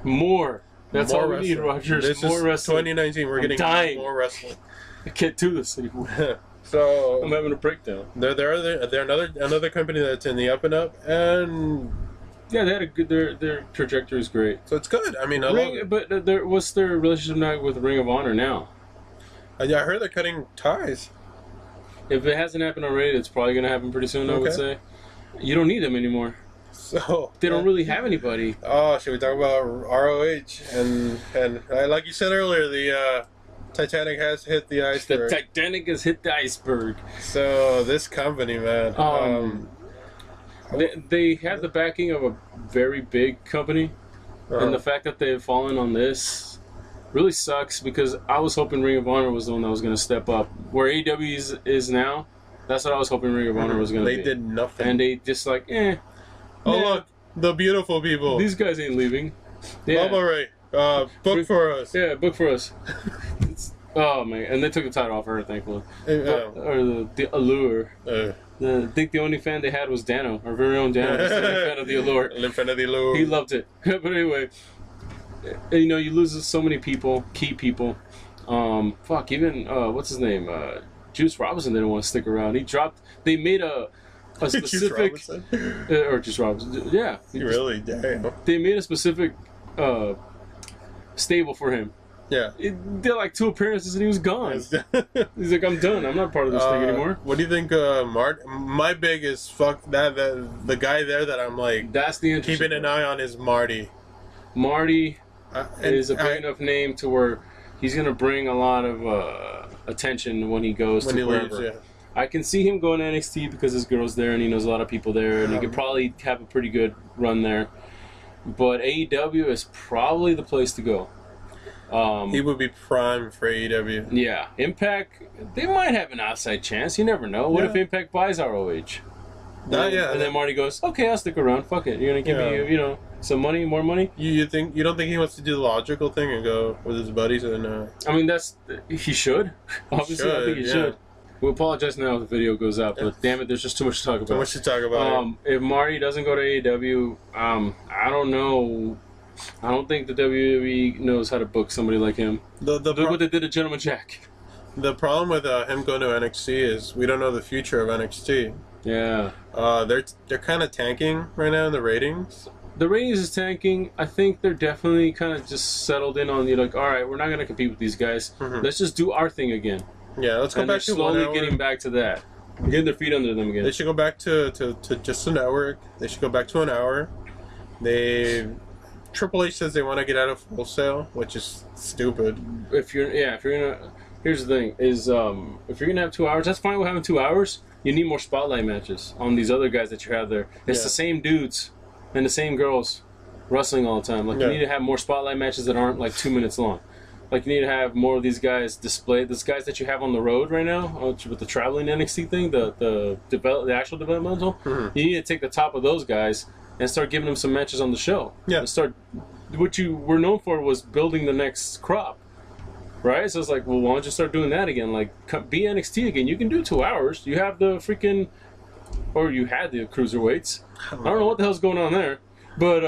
More. That's all we need, Rogers. This more is wrestling. 2019. We're getting more wrestling. I can't do this anymore. So I'm having a breakdown. They're another company that's in the up and up, and yeah, they had a good. Their trajectory is great. So it's good. I mean, what's their relationship now with Ring of Honor now? I heard they're cutting ties. If it hasn't happened already, it's probably going to happen pretty soon. I would say. You don't need them anymore. So they don't really have anybody. Oh, should we talk about ROH and like you said earlier, the Titanic has hit the iceberg. The Titanic has hit the iceberg. So this company, man, they have the backing of a very big company, and the fact that they've fallen on this really sucks because I was hoping Ring of Honor was the one that was going to step up. Where AEW is now, that's what I was hoping Ring of Honor was going to be. They did nothing. And they just like, Oh, look, the beautiful people. These guys ain't leaving. Yeah. Bubba Ray, book for us. Yeah, book for us. Oh, man. And they took the title off her, thankfully. Or the Allure. I think the only fan they had was Dano, our very own Dano. He's a fan of the Allure. Fan of the Allure. He loved it. But anyway, you know, you lose so many people, key people. Even what's his name? Juice Robinson didn't want to stick around. He dropped. They made a specific or Juice Robinson. Yeah, really? Damn. They made a specific stable for him. Yeah. Did like 2 appearances and he was gone. He's like, I'm done. I'm not part of this thing anymore. What do you think, my biggest fuck that the guy there that I'm like, that's the keeping an eye on is Marty. Marty is a big enough name to where he's gonna bring a lot of attention when he goes to wherever. I can see him going to NXT because his girl's there and he knows a lot of people there, and he could probably have a pretty good run there. But AEW is probably the place to go. He would be prime for AEW. Yeah, Impact, they might have an outside chance. You never know. What if Impact buys ROH? And then Marty goes, "Okay, I'll stick around. Fuck it. You're gonna give me, you know, some money, more money." You don't think he wants to do the logical thing and go with his buddies and? I mean, he should. Obviously, I think he should. We'll apologize now if the video goes out, but damn it, there's just too much to talk about. Too much to talk about. If Marty doesn't go to AEW, I don't know. I don't think the WWE knows how to book somebody like him. Look what they did to Gentleman Jack. The problem with him going to NXT is we don't know the future of NXT. Yeah. They're kind of tanking right now in the ratings. The ratings is tanking. I think they're definitely kind of just settled in on like, all right, we're not going to compete with these guys. Let's just do our thing again. Yeah, let's go back to 1 hour. Slowly getting back to that. Getting their feet under them again. They should go back to just a network. They should go back to an hour. Triple H says they want to get out of Full Sail, which is stupid. If you're gonna, here's the thing: is if you're gonna have 2 hours, that's fine with having 2 hours. You need more spotlight matches on these other guys that you have there. It's the same dudes and the same girls wrestling all the time. Like you need to have more spotlight matches that aren't like 2 minutes long. Like you need to have more of these guys displayed. These guys that you have on the road right now with the traveling NXT thing, the actual developmental. You need to take the top of those guys and start giving them some matches on the show. Yeah. And start. What you were known for was building the next crop, right? So it's like, well, why don't you start doing that again? Like, be NXT again. You can do 2 hours. You have the freaking, or you had the cruiserweights. I don't know what the hell's going on there, but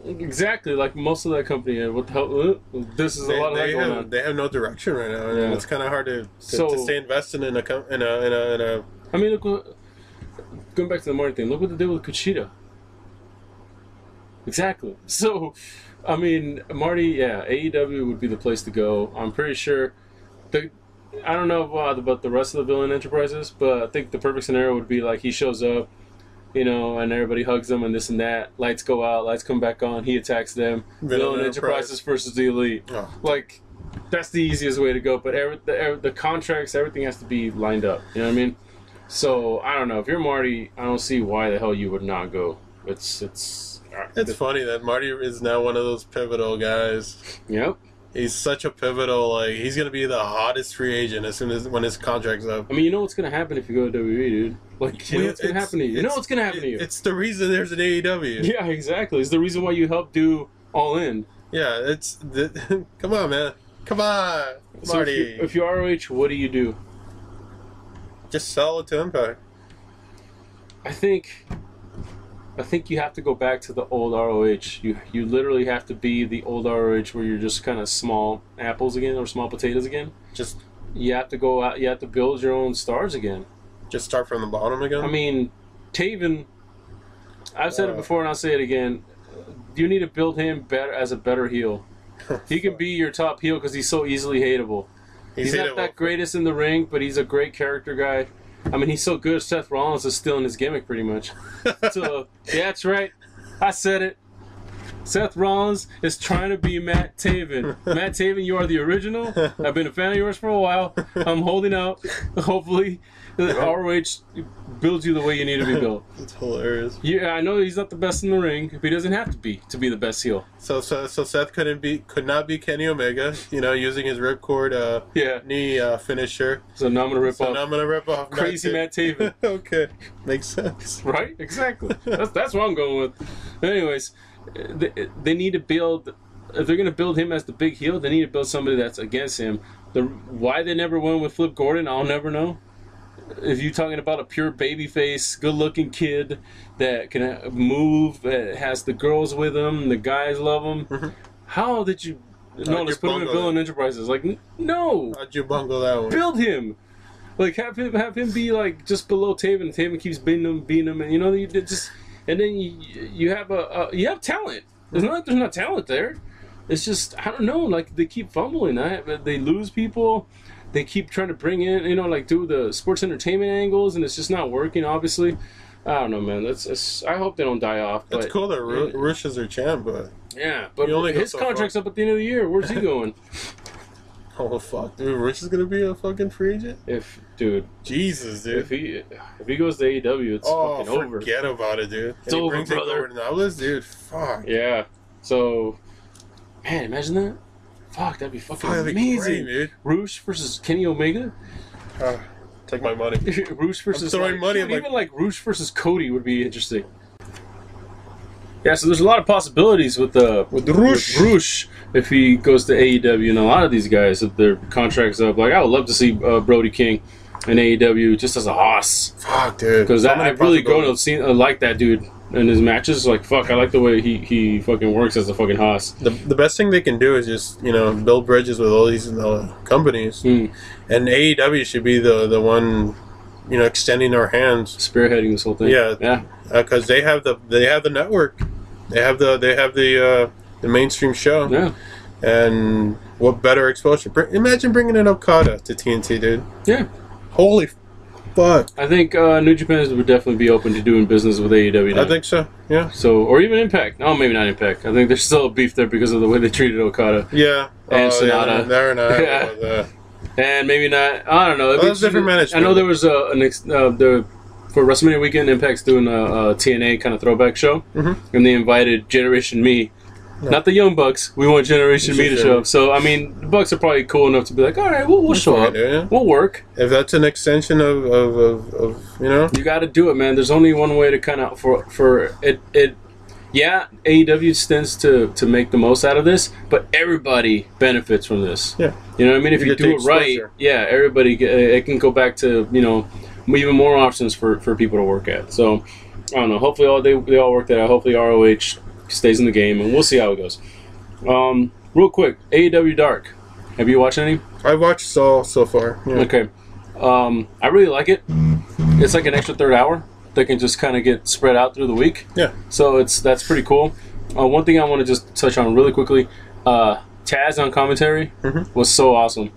exactly like most of that company. What the hell? This is a lot of that going on. They have no direction right now, and it's kind of hard to stay invested in a. I mean, look. Going back to the Marty thing, look what they did with Kushida. Exactly. So, I mean, Marty, AEW would be the place to go. I'm pretty sure. I don't know about the rest of the villain enterprises, but I think the perfect scenario would be like he shows up, you know, and everybody hugs him and this and that. Lights go out, lights come back on. He attacks them. Villain enterprises versus the elite. Oh. Like, that's the easiest way to go. But the contracts, everything has to be lined up. You know what I mean? So I don't know. If you're Marty, I don't see why the hell you would not go. It's funny that Marty is now one of those pivotal guys. Yep. He's such a pivotal, like, he's going to be the hottest free agent as soon as when his contract's up. I mean, you know what's going to happen if you go to WWE, dude. Like, you know what's going to happen to you. You know what's going to happen to you. It's the reason there's an AEW. Yeah, exactly. It's the reason why you helped do All In. Yeah, come on, man. Come on, Marty. So if you're ROH, what do you do? Just sell it to Impact. I think you have to go back to the old ROH. You literally have to be the old ROH where you're just kind of small apples again or small potatoes again. You have to go out. You have to build your own stars again. Just start from the bottom again. I mean, Taven. I've said it before and I'll say it again. You need to build him as a better heel. He can be your top heel because he's so easily hateable. He's not that greatest in the ring, but he's a great character guy. I mean, he's so good, Seth Rollins is still in his gimmick pretty much. So, yeah, that's right. I said it. Seth Rollins is trying to be Matt Taven. Matt Taven, you are the original. I've been a fan of yours for a while. I'm holding out. Hopefully, ROH builds you the way you need to be built. It's hilarious. Yeah, I know he's not the best in the ring, but he doesn't have to be the best heel. So Seth could not be Kenny Omega, you know, using his ripcord knee finisher. So now I'm gonna rip off crazy Matt Taven. Okay, makes sense. Right? Exactly. That's what I'm going with. Anyways, they need to build. If they're gonna build him as the big heel, they need to build somebody that's against him. Why they never went with Flip Gordon, I'll never know. If you're talking about a pure babyface, good-looking kid that can move, has the girls with him, the guys love him, how did you? No, let's put him in Villain Enterprises. Like, no. How'd you bungle that one? Build him. Like, have him be like just below Taven. Taven keeps beating him, and you know and then you have talent. It's not like there's not talent there. It's just, I don't know. Like, they keep fumbling. They lose people. They keep trying to bring in, you know, like do the sports entertainment angles, and it's just not working. Obviously, I don't know, man. I hope they don't die off. It's cool that Rush is their champ, but his contract's up at the end of the year. Where's he going? Oh fuck, dude, Rich is gonna be a fucking free agent. Dude, Jesus, dude. if he goes to AEW, it's fucking over. Forget about it, dude. It's over, brother. Dude, fuck. Yeah. So, man, imagine that. Fuck, that'd be fucking amazing. Great, dude. Roosh versus Kenny Omega. Take my money. Roosh versus I'm throwing money. Even like Roosh versus Cody would be interesting. Yeah, so there's a lot of possibilities with Roosh if he goes to AEW, and a lot of these guys, if their contracts up, like I would love to see Brody King in AEW just as a hoss. Fuck, dude. Because I've really grown up seeing like that dude in his matches. Like fuck, I like the way he fucking works as a fucking hoss. The best thing they can do is just build bridges with all these companies, and AEW should be the one extending our hands, spearheading this whole thing. Yeah. Because they have the network, they have the mainstream show. Yeah. And what better exposure? Imagine bringing in Okada to TNT, dude. Yeah. Holy fuck. I think New Japan would definitely be open to doing business with AEW now. I think so. Yeah. So, or even Impact. No, maybe not Impact. I think there's still a beef there because of the way they treated Okada. Yeah. And Sonata. Yeah, they're not. Yeah. And maybe not. I don't know. Well, that's different management. I know there was for WrestleMania weekend, Impact's doing a TNA kind of throwback show, and they invited Generation Me, not the Young Bucks. We want Generation Me to show up. So I mean, the Bucks are probably cool enough to be like, all right, we'll show up, we'll work. If that's an extension of you got to do it, man. There's only one way to kind of for it. Yeah, AEW tends to make the most out of this, but everybody benefits from this. Yeah, you know what I mean. If you do it right, yeah, everybody it can go back to even more options for people to work at. So I don't know. Hopefully they all work that out. Hopefully ROH stays in the game, and we'll see how it goes. Real quick, AEW Dark. Have you watched any? I've watched so far. Yeah. Okay. I really like it. It's like an extra third hour that can just kind of get spread out through the week. Yeah. So that's pretty cool. One thing I want to just touch on really quickly, Taz on commentary was so awesome.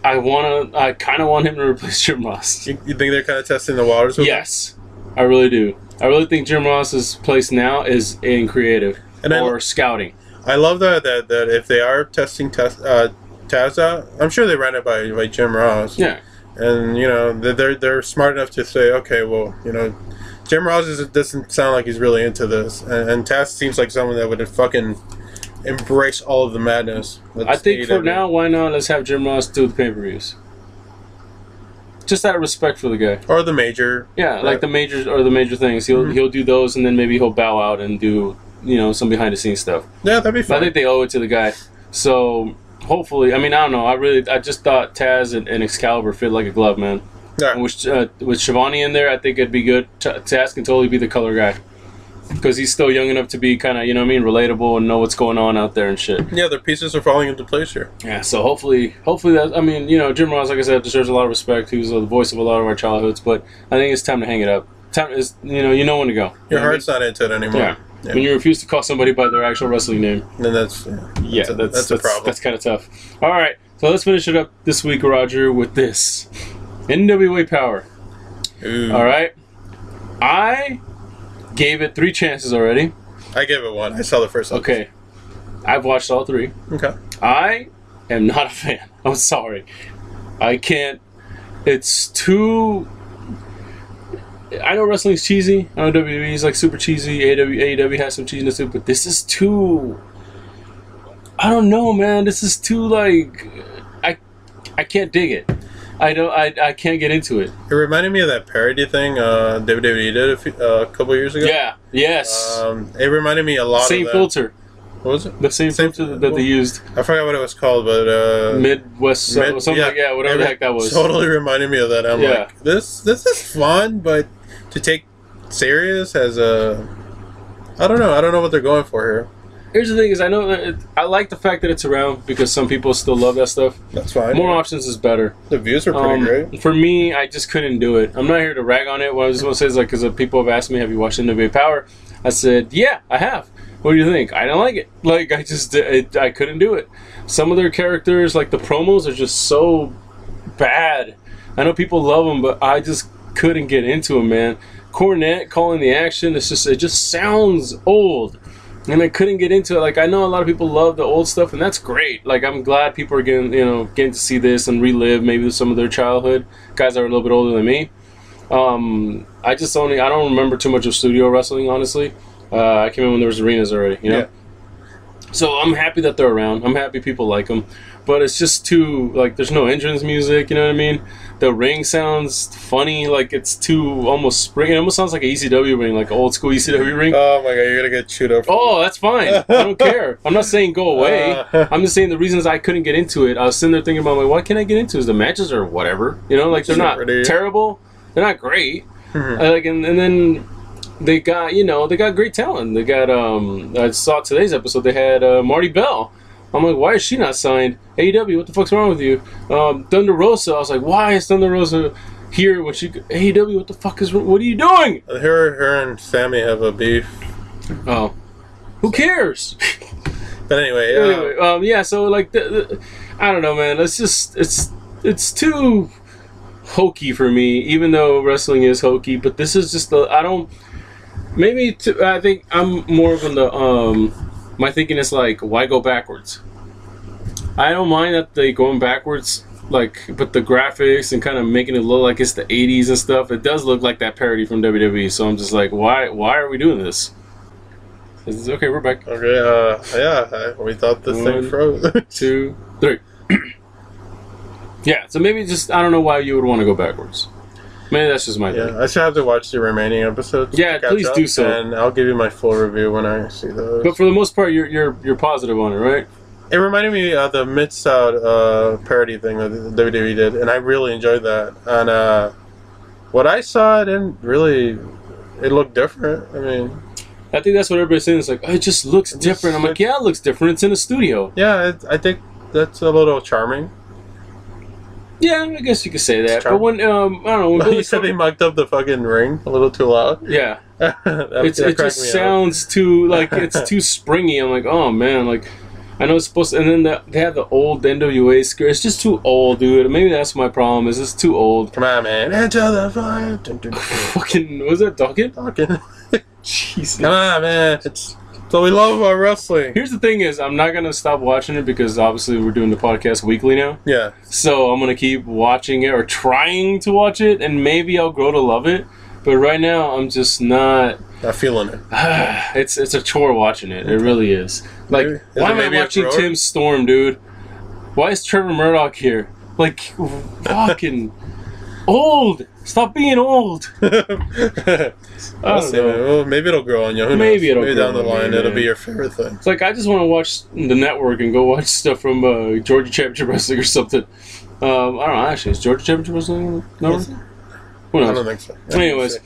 I kind of want him to replace Jim Ross. You think they're kind of testing the waters with Yes, I really do. I really think Jim Ross's place now is in creative or scouting. I love that if they are testing Taz out, I'm sure they ran it by Jim Ross. Yeah. And they're smart enough to say, okay, well, Jim Ross doesn't sound like he's really into this, and Taz seems like someone that would fucking embrace all of the madness. I think for now, why not? Let's have Jim Ross do the pay-per-views. Just out of respect for the guy. Or the major. Yeah, like the major things. He'll do those, and then maybe he'll bow out and do some behind the scenes stuff. Yeah, that'd be fun. I think they owe it to the guy. So hopefully, I mean, I don't know. I just thought Taz and Excalibur fit like a glove, man. Yeah. And with Shivani in there, I think it'd be good. Taz can totally be the color guy. Because he's still young enough to be kind of, relatable and know what's going on out there and shit. Yeah, their pieces are falling into place here. Yeah, so hopefully that, I mean, Jim Ross, like I said, deserves a lot of respect. He was the voice of a lot of our childhoods, but I think it's time to hang it up. Time is, you know when to go. Your heart's not into it anymore. Yeah. When you refuse to call somebody by their actual wrestling name. Then that's a problem. That's kind of tough. All right, so let's finish it up this week, Roger, with this. NWA Power. Ooh. All right. I gave it 3 chances already. I gave it 1. I saw the first episode. Okay. I've watched all 3. Okay. I am not a fan. I'm sorry. I can't. It's too... I know wrestling's cheesy. I know WWE is like super cheesy. AEW has some cheesiness too, but this is too... I don't know, man. This is too like... I can't dig it. I can't get into it. It reminded me of that parody thing WWE did a couple years ago. Yeah. Yes. It reminded me a lot of that. Same filter. What was it? The same filter that they used. I forgot what it was called, but Midwest something whatever the heck that was. Totally reminded me of that. I'm like, this is fun, but to take serious as a... I don't know what they're going for here. Here's the thing: is I know that I like the fact that it's around because some people still love that stuff. That's fine. More options is better. The views are pretty great. For me, I just couldn't do it. I'm not here to rag on it. What I just want to say is because people have asked me, "Have you watched NWA Power?" I said, "Yeah, I have." What do you think? I don't like it. Like I couldn't do it. Some of their characters, like the promos, are just so bad. I know people love them, but I just couldn't get into them, man. Cornette calling the action, it just sounds old. and I couldn't get into it. Like, I know a lot of people love the old stuff, and that's great. Like, I'm glad people are getting to see this and relive maybe some of their childhood. Guys that are a little bit older than me. I don't remember too much of studio wrestling, honestly. I came in when there was arenas already, Yeah. So I'm happy that they're around. I'm happy people like them. But it's just too, like, there's no entrance music, you know what I mean? The ring sounds funny, like it's too almost spring. It almost sounds like an ECW ring, like an old school ECW ring. Oh my god, you're gonna get chewed up. Oh, that's fine. I don't care. I'm not saying go away. I'm just saying the reasons I couldn't get into it. I was sitting there thinking about, like, what can I get into? Is the matches or whatever? Like, they're not terrible. They're not great. Like, and then they got, they got great talent. They got, I saw today's episode, they had Marty Bell. I'm like, why is she not signed? AEW, what the fuck's wrong with you? Thunder Rosa, I was like, why is Thunder Rosa here when she... AEW, what the fuck is... What are you doing? Her and Sammy have a beef. Oh. Who cares? But anyway, yeah, so, like, I don't know, man. It's just... It's too hokey for me, even though wrestling is hokey, but this is just the... I don't... Maybe... I think I'm more of on the... My thinking is, like, why go backwards? I don't mind that they going backwards, like, but the graphics and kind of making it look like it's the 80s and stuff, it does look like that parody from WWE, so I'm just like, why are we doing this? Okay, we're back. Okay, yeah, we thought this thing froze. 2, 3. Yeah, so maybe just, I don't know why you would want to go backwards. Maybe that's just my thing. I should have to watch the remaining episodes. Yeah, please do so. And I'll give you my full review when I see those. But for the most part, you're positive on it, right? It reminded me of the Mid-South parody thing that the WWE did, and I really enjoyed that. And what I saw, it looked different. I mean... I think that's what everybody's saying. It's like, oh, it just looks different. I'm like, yeah, it looks different. It's in a studio. Yeah, I think that's a little charming. Yeah, I guess you could say that. But when, I don't know. When you said they mucked up the fucking ring a little too loud. Yeah. It just sounds too, like, it's too springy. I'm like, oh, man, like, I know it's supposed to, and then they have the old NWA scare. It's just too old, dude. Maybe that's my problem, is it's too old. Come on, man. Into the fire. Fucking, was that Dawkins? Jesus. Come on, man. It's what we love about wrestling. Here's the thing is, I'm not going to stop watching it because obviously we're doing the podcast weekly now. Yeah. So I'm going to keep watching it or trying to watch it, and maybe I'll grow to love it. But right now, I'm just not feeling it. It's a chore watching it. It really is. Like, why am I watching Tim Storm, dude? Why is Trevor Murdoch here? Like, fucking old. Stop being old. Well, maybe it'll grow on you. Maybe maybe down the line it'll be your favorite thing. It's like, I just want to watch the network and go watch stuff from Georgia Championship Wrestling or something. I don't know. Actually, is Georgia Championship Wrestling? No. Who knows? I don't think so. Anyways,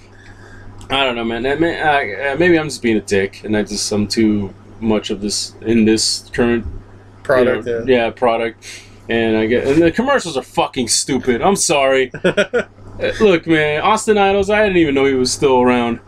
I don't know, man. Maybe I'm just being a dick, and I'm too much of this in this current product. Product. And the commercials are fucking stupid. I'm sorry. Look, man, Austin Idol, I didn't even know he was still around.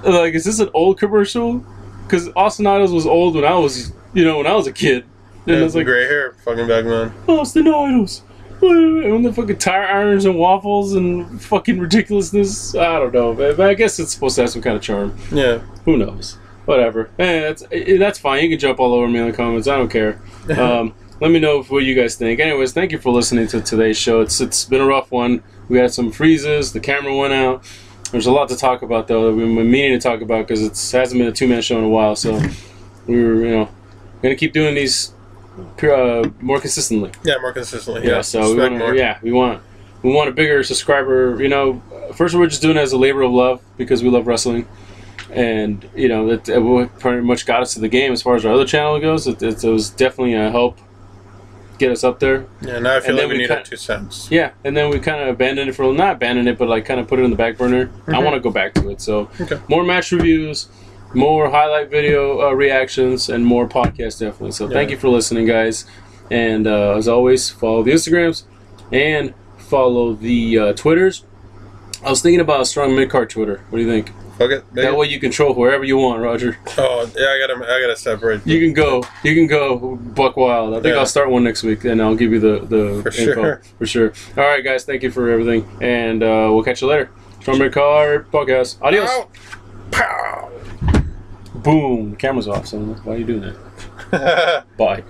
Like, is this an old commercial? Because Austin Idol was old when I was a kid. And yeah, it was like, gray hair fucking back then. Austin Idols. And the fucking tire irons and waffles and fucking ridiculousness. I don't know, man. But I guess it's supposed to have some kind of charm. Yeah. Who knows? Whatever. That's fine. You can jump all over me in the comments. I don't care. Let me know what you guys think. Anyways, thank you for listening to today's show. It's been a rough one. We had some freezes. The camera went out. There's a lot to talk about, though, that we've been meaning to talk about because it hasn't been a two-man show in a while. So we were, going to keep doing these more consistently. Yeah, more consistently. Yeah, so we want a bigger subscriber. First we're just doing it as a labor of love because we love wrestling. And, that pretty much got us to the game as far as our other channel goes. It was definitely a help get us up there. Yeah, now I feel like we need 2 cents. Yeah, and then we kind of abandoned it not abandoned it, but like kind of put it in the back burner. Mm-hmm. I want to go back to it. So more match reviews, more highlight video reactions, and more podcasts definitely. So thank you for listening, guys. And as always, follow the Instagrams and follow the Twitters. I was thinking about a strong mid-card Twitter. What do you think? Okay. That way you control whoever you want, Roger. Oh yeah, I gotta separate. You can go buck wild. I think I'll start one next week, and I'll give you the info for sure. All right, guys, thank you for everything, and we'll catch you later. Strong Mid Card Podcast. Adios. Pow. Boom. The camera's off. So why are you doing that? Bye.